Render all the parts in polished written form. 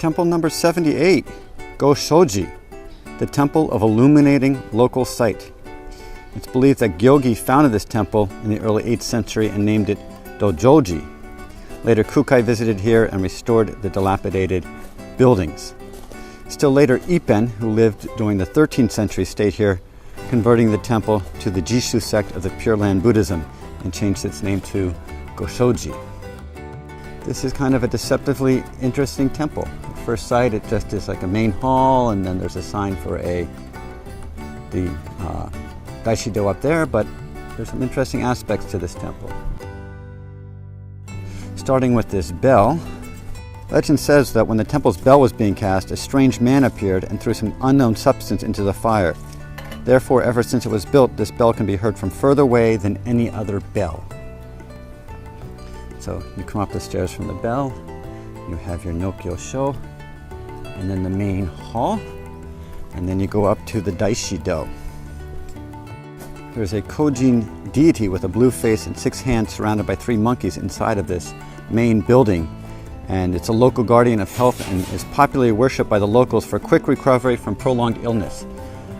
Temple number 78, Gōshōji, the temple of illuminating local site. It's believed that Gyogi founded this temple in the early 8th century and named it Dōjōji. Later, Kukai visited here and restored the dilapidated buildings. Still later, Ippen, who lived during the 13th century, stayed here, converting the temple to the Jishu sect of the Pure Land Buddhism and changed its name to Gōshōji. This is kind of a deceptively interesting temple. At first sight, it just is like a main hall, and then there's a sign for the Daishido up there, but there's some interesting aspects to this temple. Starting with this bell, legend says that when the temple's bell was being cast, a strange man appeared and threw some unknown substance into the fire. Therefore, ever since it was built, this bell can be heard from further away than any other bell. So you come up the stairs from the bell, you have your Nokyo Sho, and then the main hall, and then you go up to the Daishido. There's a Kojin deity with a blue face and 6 hands surrounded by 3 monkeys inside of this main building. And it's a local guardian of health and is popularly worshipped by the locals for quick recovery from prolonged illness.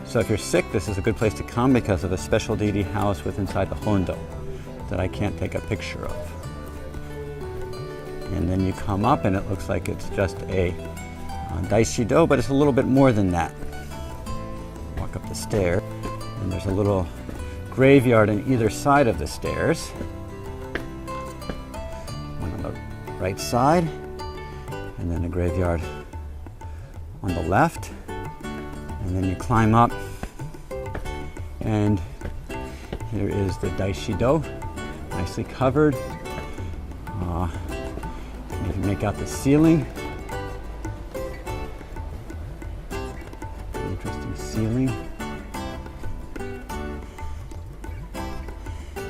So if you're sick, this is a good place to come because of a special deity housed within inside the hondo that I can't take a picture of. And then you come up and it looks like it's just a Daishido, but it's a little bit more than that. Walk up the stair, and there's a little graveyard on either side of the stairs. One on the right side, and then a graveyard on the left. And then you climb up, and here is the Daishido, nicely covered. You can make out the ceiling. Interesting ceiling.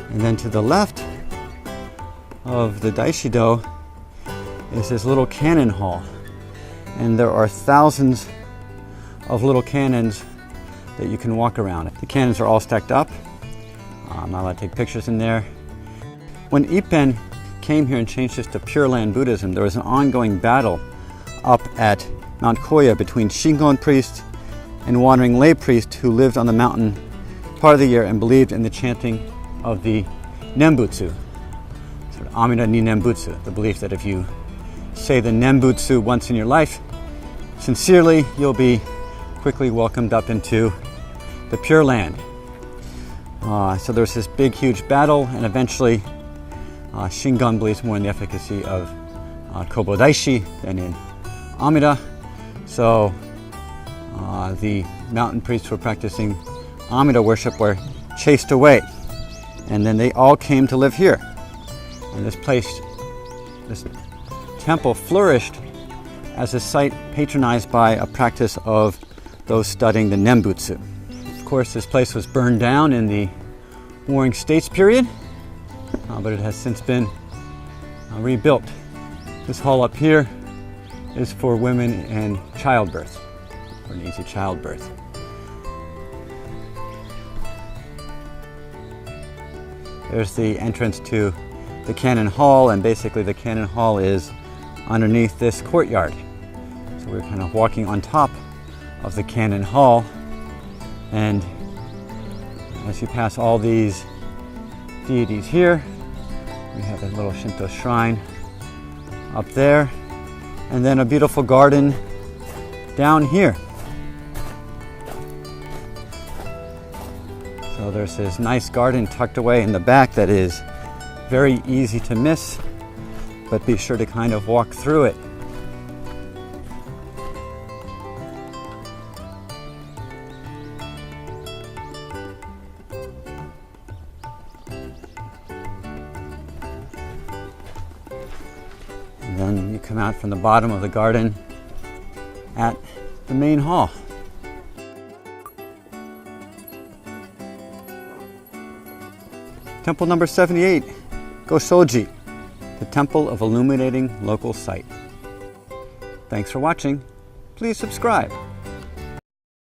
And then to the left of the Daishido is this little cannon hall. And there are thousands of little cannons that you can walk around. The cannons are all stacked up. I'm not allowed to take pictures in there. When Ippen came here and changed this to Pure Land Buddhism, there was an ongoing battle up at Mount Koya between Shingon priests and wandering lay priests who lived on the mountain part of the year and believed in the chanting of the Nembutsu, sort of Amida ni Nembutsu, the belief that if you say the Nembutsu once in your life, sincerely, you'll be quickly welcomed up into the Pure Land. So there was this big, huge battle, and eventually Shingon believes more in the efficacy of Kobodaishi than in Amida. So the mountain priests who were practicing Amida worship were chased away. And then they all came to live here. And this temple flourished as a site patronized by a practice of those studying the Nembutsu. Of course, this place was burned down in the Warring States period, but it has since been rebuilt. This hall up here is for women in childbirth, for an easy childbirth. There's the entrance to the Kannon Hall, and basically the Kannon Hall is underneath this courtyard. So we're kind of walking on top of the Kannon Hall, and as you pass all these deities here, we have a little Shinto shrine up there, and then a beautiful garden down here. So there's this nice garden tucked away in the back that is very easy to miss, but be sure to kind of walk through it. And then you come out from the bottom of the garden at the main hall. Temple number 78, Gōshōji, the temple of illuminating local site. Thanks for watching. Please subscribe.